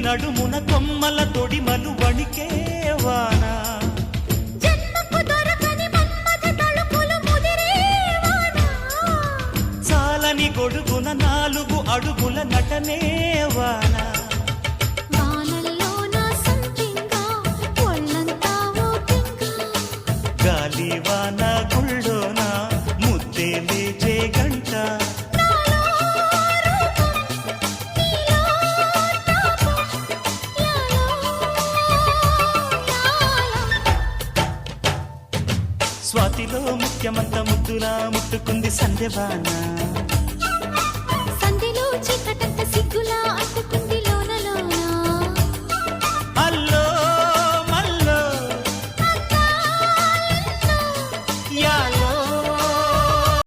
నడుమున కొమ్మల తొడిమలు వణికేవాన చాలని గొడుగున 4 అడుగుల నటనేవాన గాలివాన గుళ్ళోన ముద్దే లేచే గంట స్వాతిలో ముఖ్యమంత ముద్దులా ముట్టుకుంది సంధ్యవాన సంధ్యలో చీకటంత సిగ్గులా అట్టుకుంది